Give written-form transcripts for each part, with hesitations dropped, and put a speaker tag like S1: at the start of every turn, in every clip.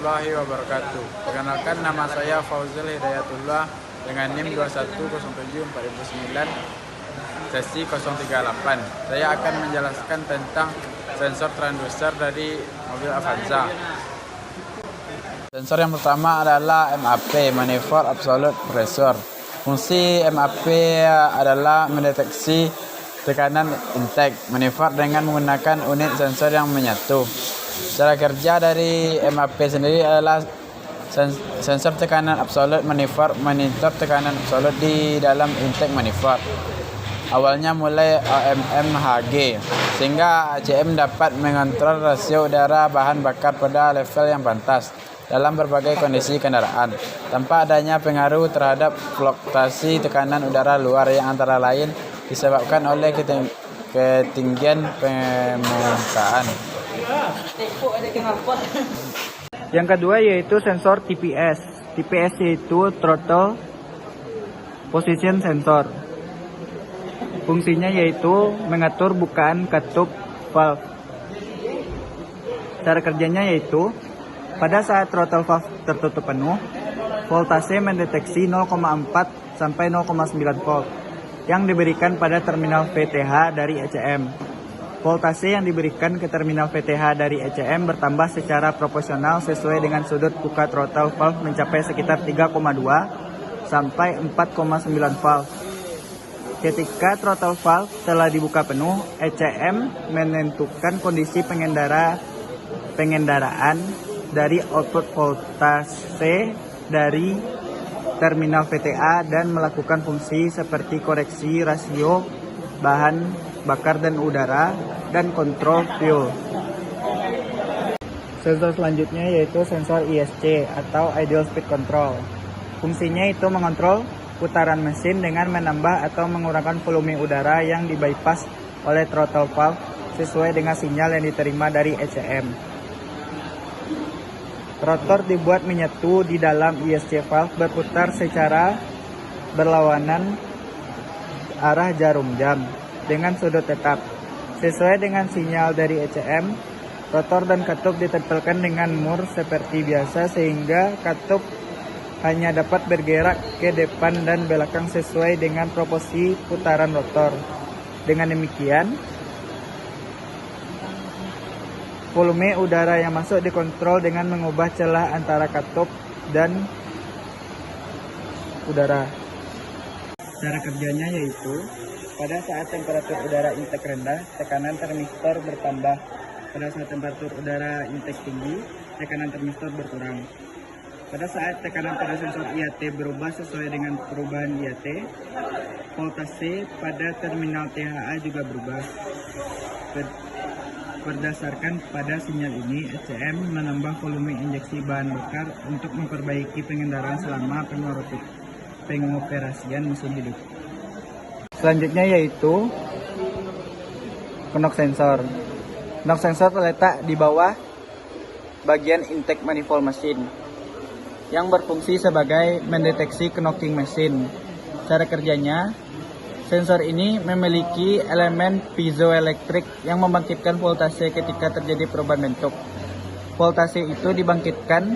S1: warahmatullahi wabarakatuh. Perkenalkan, nama saya Fauzul Hidayatullah dengan NIM 21074009 sesi 038. Saya akan menjelaskan tentang sensor transducer dari mobil Avanza. Sensor yang pertama adalah MAP, Manifold Absolute Pressure. Fungsi MAP adalah mendeteksi tekanan intake manifold dengan menggunakan unit sensor yang menyatu. Cara kerja dari MAP sendiri adalah sensor tekanan absolut manifold monitor tekanan absolut di dalam intake manifold. Awalnya mulai AMM-HG, sehingga ACM dapat mengontrol rasio udara bahan bakar pada level yang pantas dalam berbagai kondisi kendaraan, tanpa adanya pengaruh terhadap fluktuasi tekanan udara luar yang antara lain disebabkan oleh ketinggian permukaan.
S2: Yang kedua yaitu sensor TPS. TPS yaitu Throttle Position Sensor. Fungsinya yaitu mengatur bukaan katup valve. Cara kerjanya yaitu pada saat throttle valve tertutup penuh, voltase mendeteksi 0,4 sampai 0,9 volt yang diberikan pada terminal VTH dari ECM. Voltase yang diberikan ke terminal VTH dari ECM bertambah secara proporsional sesuai dengan sudut buka throttle valve mencapai sekitar 3,2 sampai 4,9 volt. Ketika throttle valve telah dibuka penuh, ECM menentukan kondisi pengendaraan dari output voltase dari terminal VTA dan melakukan fungsi seperti koreksi rasio bahan bakar dan udara dan kontrol fuel. Sensor selanjutnya yaitu sensor ISC atau Ideal Speed Control. Fungsinya itu mengontrol putaran mesin dengan menambah atau mengurangkan volume udara yang dibypass oleh throttle valve sesuai dengan sinyal yang diterima dari ECM. Rotor dibuat menyatu di dalam ISC valve berputar secara berlawanan arah jarum jam dengan sudut tetap. Sesuai dengan sinyal dari ECM, rotor dan katup ditempelkan dengan mur seperti biasa sehingga katup hanya dapat bergerak ke depan dan belakang sesuai dengan proporsi putaran rotor. Dengan demikian, volume udara yang masuk dikontrol dengan mengubah celah antara katup dan udara. Cara kerjanya yaitu pada saat temperatur udara intake rendah, tekanan termistor bertambah. Pada saat temperatur udara intake tinggi, tekanan termistor berkurang. Pada saat tekanan pada sensor IAT berubah sesuai dengan perubahan IAT, voltase pada terminal THA juga berubah. Berdasarkan pada sinyal ini, ECM menambah volume injeksi bahan bakar untuk memperbaiki pengendaraan selama pengoperasian mesin hidup. Selanjutnya yaitu knock sensor. Knock sensor terletak di bawah bagian intake manifold mesin yang berfungsi sebagai mendeteksi knocking mesin. Cara kerjanya, sensor ini memiliki elemen piezoelektrik yang membangkitkan voltase ketika terjadi perubahan bentuk. Voltase itu dibangkitkan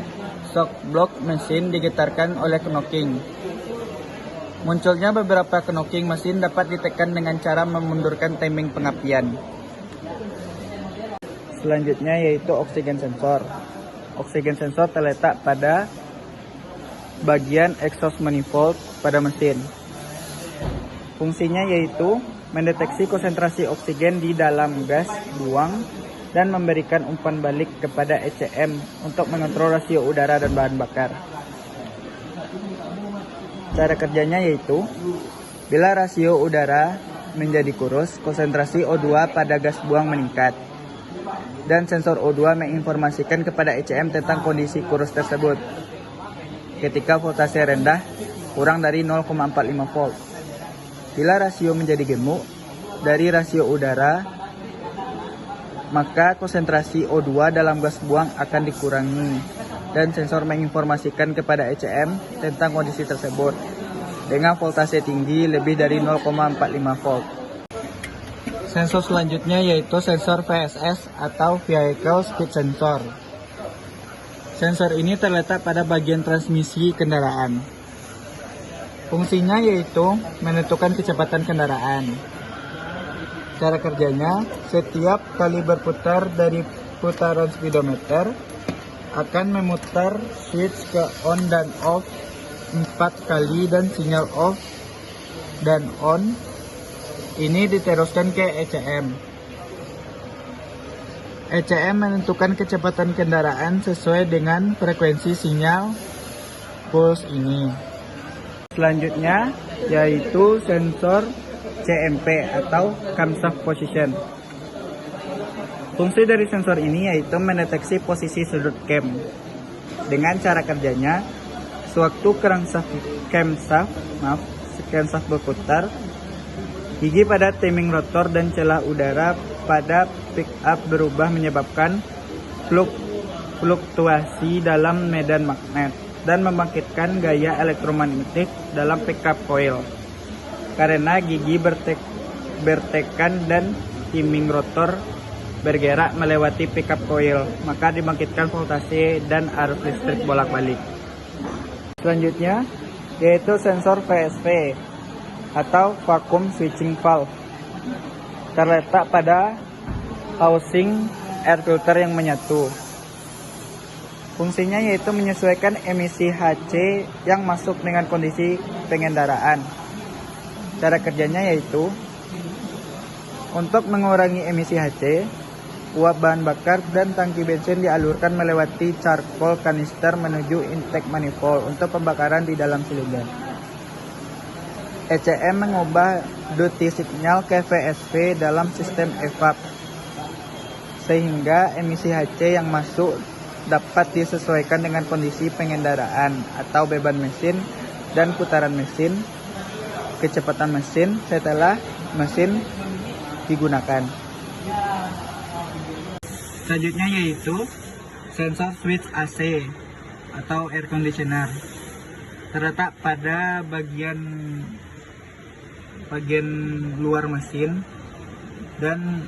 S2: shock block mesin digetarkan oleh knocking. Munculnya beberapa knocking mesin dapat ditekan dengan cara memundurkan timing pengapian. Selanjutnya yaitu oksigen sensor. Oksigen sensor terletak pada bagian exhaust manifold pada mesin. Fungsinya yaitu mendeteksi konsentrasi oksigen di dalam gas buang dan memberikan umpan balik kepada ECM untuk mengontrol rasio udara dan bahan bakar. Cara kerjanya yaitu, bila rasio udara menjadi kurus, konsentrasi O2 pada gas buang meningkat. Dan sensor O2 menginformasikan kepada ECM tentang kondisi kurus tersebut. Ketika voltase rendah, kurang dari 0,45 volt. Bila rasio menjadi gemuk dari rasio udara, maka konsentrasi O2 dalam gas buang akan dikurangi dan sensor menginformasikan kepada ECM tentang kondisi tersebut dengan voltase tinggi lebih dari 0,45 volt. Sensor selanjutnya yaitu sensor VSS atau Vehicle Speed Sensor. Sensor ini terletak pada bagian transmisi kendaraan. Fungsinya yaitu menentukan kecepatan kendaraan. Cara kerjanya, setiap kali berputar dari putaran speedometer akan memutar switch ke on dan off 4 kali dan sinyal off dan on ini diteruskan ke ECM. ECM menentukan kecepatan kendaraan sesuai dengan frekuensi sinyal pulse ini. Selanjutnya yaitu sensor CMP atau camshaft position. Fungsi dari sensor ini yaitu mendeteksi posisi sudut cam. Dengan cara kerjanya, sewaktu camshaft berputar, gigi pada timing rotor dan celah udara pada pickup berubah menyebabkan fluktuasi dalam medan magnet dan membangkitkan gaya elektromagnetik dalam pickup coil. Karena gigi bertekan dan timing rotor bergerak melewati pickup coil, maka dibangkitkan voltase dan arus listrik bolak-balik. Selanjutnya yaitu sensor VSV atau vacuum switching valve. Terletak pada housing air filter yang menyatu. Fungsinya yaitu menyesuaikan emisi HC yang masuk dengan kondisi pengendaraan. Cara kerjanya yaitu untuk mengurangi emisi HC, uap bahan bakar dan tangki bensin dialurkan melewati charcoal kanister menuju intake manifold untuk pembakaran di dalam silinder. ECM mengubah duty signal ke VSV dalam sistem evap, sehingga emisi HC yang masuk dapat disesuaikan dengan kondisi pengendaraan atau beban mesin dan putaran mesin, kecepatan mesin setelah mesin digunakan. Selanjutnya yaitu sensor switch AC atau air conditioner. Terletak pada bagian luar mesin dan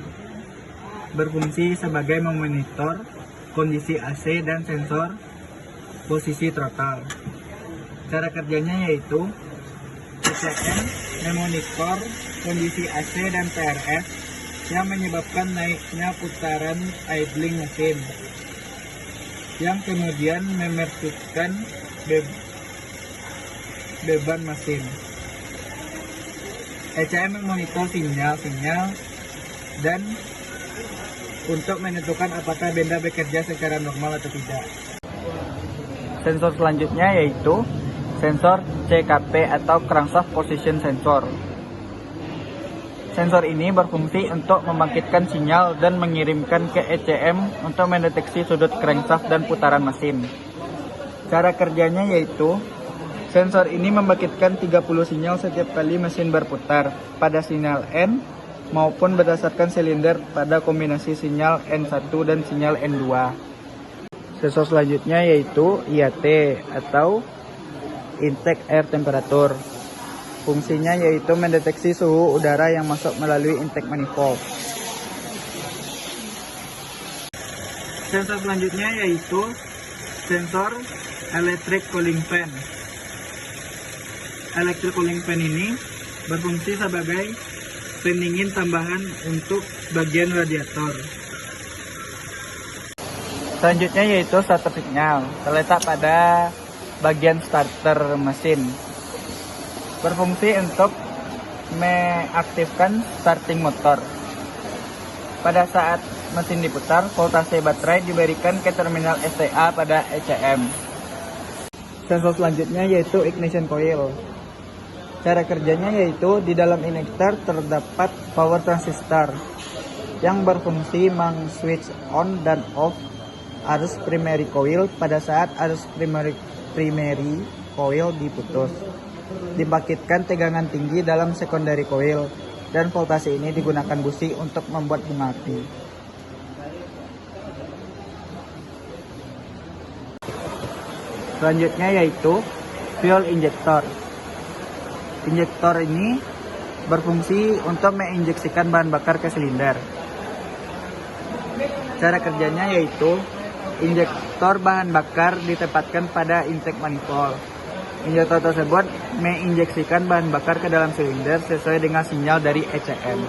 S2: berfungsi sebagai memonitor kondisi AC dan sensor posisi throttle. Cara kerjanya yaitu ECM memonitor kondisi AC dan PRF yang menyebabkan naiknya putaran idling mesin, yang kemudian memercikkan beban mesin. ECM memonitor sinyal-sinyal dan untuk menentukan apakah benda bekerja secara normal atau tidak. Sensor selanjutnya yaitu sensor CKP atau crankshaft position sensor. Sensor ini berfungsi untuk membangkitkan sinyal dan mengirimkan ke ECM untuk mendeteksi sudut crankshaft dan putaran mesin. Cara kerjanya yaitu sensor ini membangkitkan 30 sinyal setiap kali mesin berputar pada sinyal N maupun berdasarkan silinder pada kombinasi sinyal N1 dan sinyal N2. Sensor selanjutnya yaitu IAT atau intake air temperature. Fungsinya yaitu mendeteksi suhu udara yang masuk melalui intake manifold. Sensor selanjutnya yaitu sensor electric cooling fan. Electric cooling fan ini berfungsi sebagai pendingin tambahan untuk bagian radiator. Selanjutnya yaitu starter signal, terletak pada bagian starter mesin. Berfungsi untuk mengaktifkan starting motor. Pada saat mesin diputar, voltase baterai diberikan ke terminal STA pada ECM. Sensor selanjutnya yaitu ignition coil. Cara kerjanya yaitu di dalam injektor terdapat power transistor yang berfungsi meng-switch on dan off arus primary coil pada saat arus primary coil diputus. Dibangkitkan tegangan tinggi dalam secondary coil dan voltase ini digunakan busi untuk membuat bunga api. Selanjutnya yaitu fuel injector. Injektor ini berfungsi untuk menginjeksikan bahan bakar ke silinder. Cara kerjanya yaitu injektor bahan bakar ditempatkan pada intake manifold. Injektor tersebut menginjeksikan bahan bakar ke dalam silinder sesuai dengan sinyal dari ECM.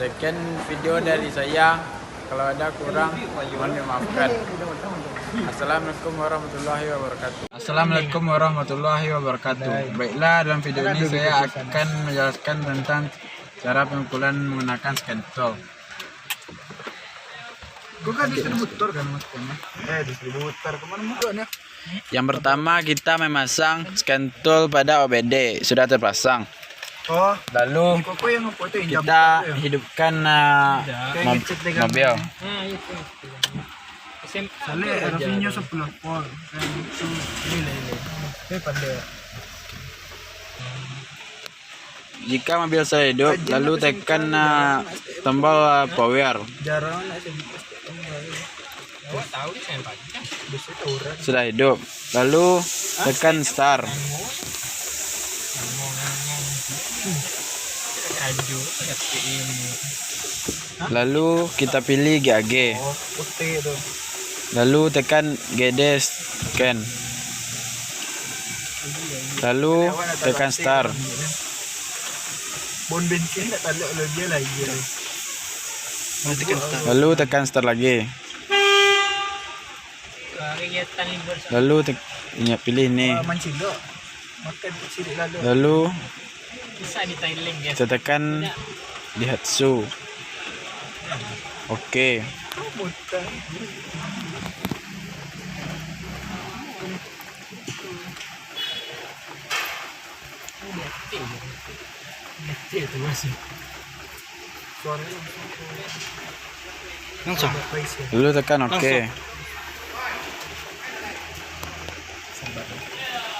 S1: Sekian video dari saya. Kalau ada kurang, mohon dimaafkan. Assalamualaikum warahmatullahi wabarakatuh. Assalamualaikum warahmatullahi wabarakatuh. Baiklah, dalam video ini saya akan menjelaskan tentang cara pemukulan menggunakan skentol.
S2: Bukan distributor kan maksudnya? Distributor kemana-mana.
S1: Yang pertama kita memasang skentol pada OBD, sudah terpasang.
S2: Oh,
S1: Lalu
S2: kok yang foto
S1: kita hidupkan mobil.
S2: Sale rapinya 10 volt.
S1: Jika mobil sudah hidup, lalu tekan tombol power. Sudah hidup, lalu tekan start. Lalu kita pilih GAG. Lalu tekan GD scan. Lalu tekan start.
S2: Bon bensin tak tahu lagi lagi.
S1: Lalu tekan start lagi. Lalu pilih ini.
S2: Mancilo. Makan sidik lalu.
S1: Lalu
S3: Bisa di Thailand guys.
S1: kita tekan Daihatsu. Oke.
S3: Langsung.
S1: Lalu tekan oke.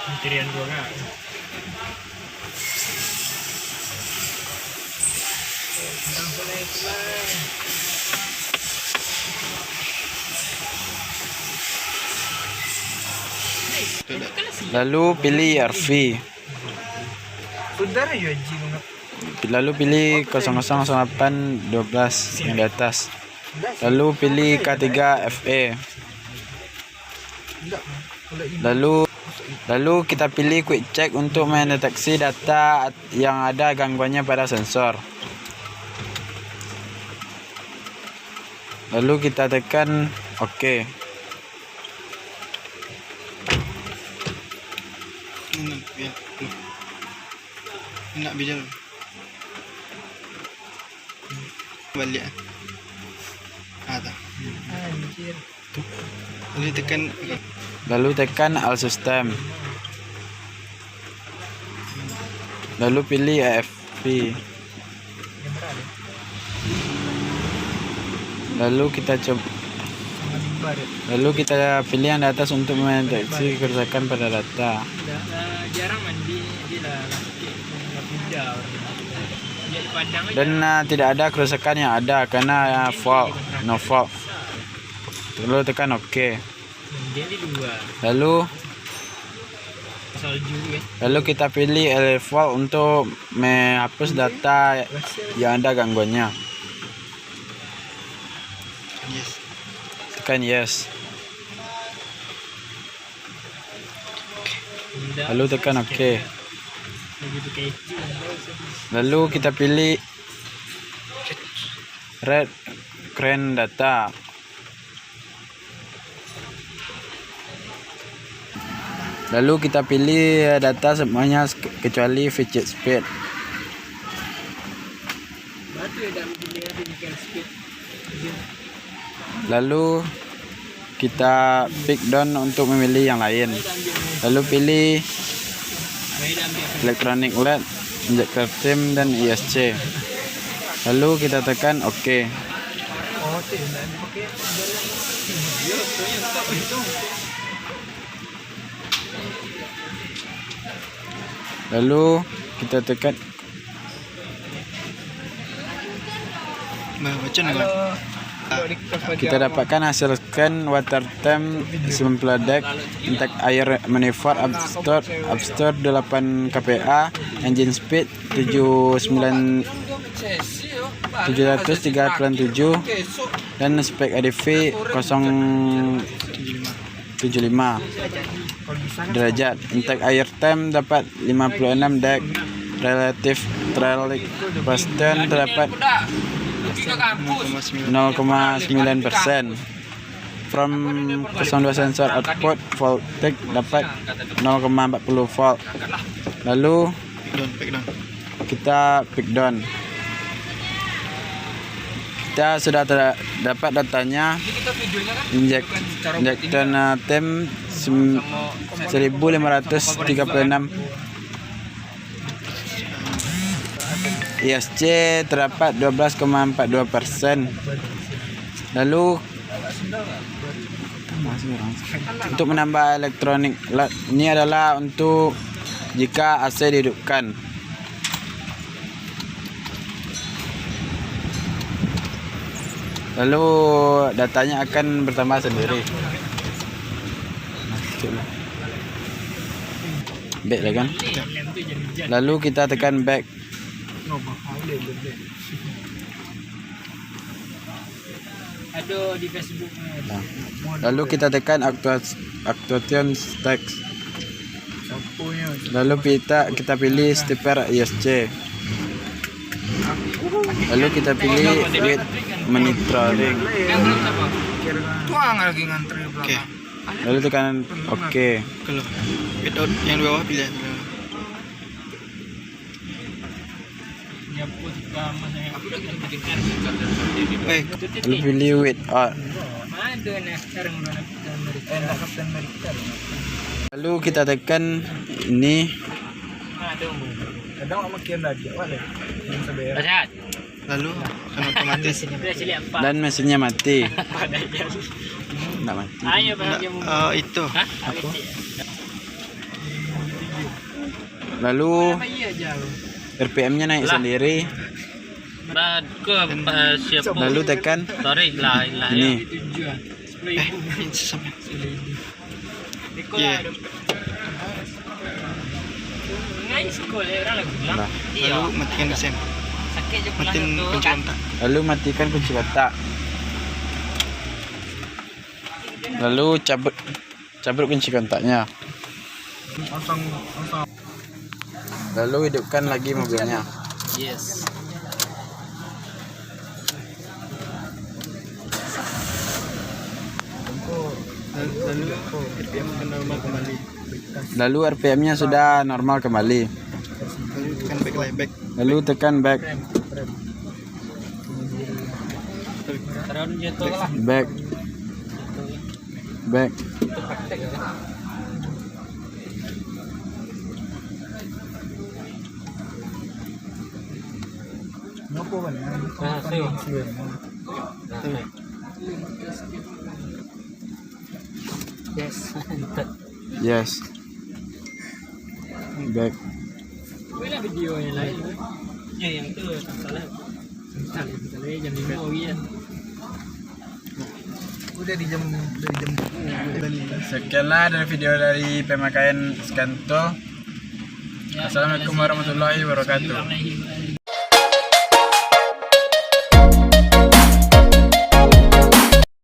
S3: Antrian gua enggak.
S1: Lalu pilih RV.
S2: Sudah ya Ji.
S1: Lalu pilih 000812 yang di atas. Lalu pilih K3 FE. Lalu kita pilih quick check untuk mendeteksi data yang ada gangguannya pada sensor. Lalu kita tekan OK.
S3: Nak bijak. Balik. Ada. Anjir.
S1: Lalu tekan All System. Lalu pilih AFP. Lalu kita pilih yang di atas untuk mendeteksi kerusakan pada data.
S3: Jarang mandi dia lah
S1: Dan tidak ada kerusakan yang ada karena fault, no fault. Lalu tekan OK. Lalu kita pilih fault untuk menghapus data yang ada gangguannya. Tekan yes. Lalu tekan OK. Lalu kita pilih red crane data. Lalu kita pilih data semuanya kecuali fidget speed. Lalu kita pick down untuk memilih yang lain. Lalu pilih electronic LED, injector trim dan ISC. Lalu kita tekan OK. Lalu kita tekan kita dapatkan hasil scan water temp 90 dek, intake air manifold upstart 8 kPa, engine speed 737, dan spek ADV 075 derajat. Intake air time dapat 56 dek. Relative trailing Boston terdapat 0,9%. From 02 sensor output voltage dapat 0,40 volt. Lalu kita pick down. Kita sudah dapat datanya. Injection time 1536. ISC terdapat 12,42%. Lalu untuk menambah elektronik, ini adalah untuk jika AC dihidupkan. Lalu datanya akan bertambah sendiri. Back lah kan. Lalu kita tekan back.
S3: Ada di Facebook.
S1: Nah, lalu kita tekan actuation text. Lalu kita pilih stepper ISC. Lalu kita pilih with monitoring.
S3: Tuang lagi ngantri belakang.
S1: Lalu tekan OK.
S3: Kalau without yang di bawah pilih.
S1: Lalu pilih without. Lalu kita tekan ini.
S3: Lalu kan otomatis.
S1: Dan mesinnya mati. Nggak mati.
S3: Itu.
S1: Lalu RPM-nya naik sendiri. Lalu tekan ini. Nah,
S3: Lalu matikan mesin. Matiin kunci kontak.
S1: lalu matikan kunci kotak. Lalu cabut kunci kontaknya. Lalu hidupkan lagi mobilnya.
S3: Yes. Lalu RPM normal kembali.
S1: Lalu RPM-nya sudah normal kembali.
S3: Lalu tekan back.
S1: Lalu tekan back. Back. Back. Yes. Back.
S3: Boleh video yang lain. Ya yang tu salah. Salah jam 5 ya. Udah di jam
S1: Sekianlah dari video dari pemakaian Scanto. Assalamualaikum warahmatullahi wabarakatuh.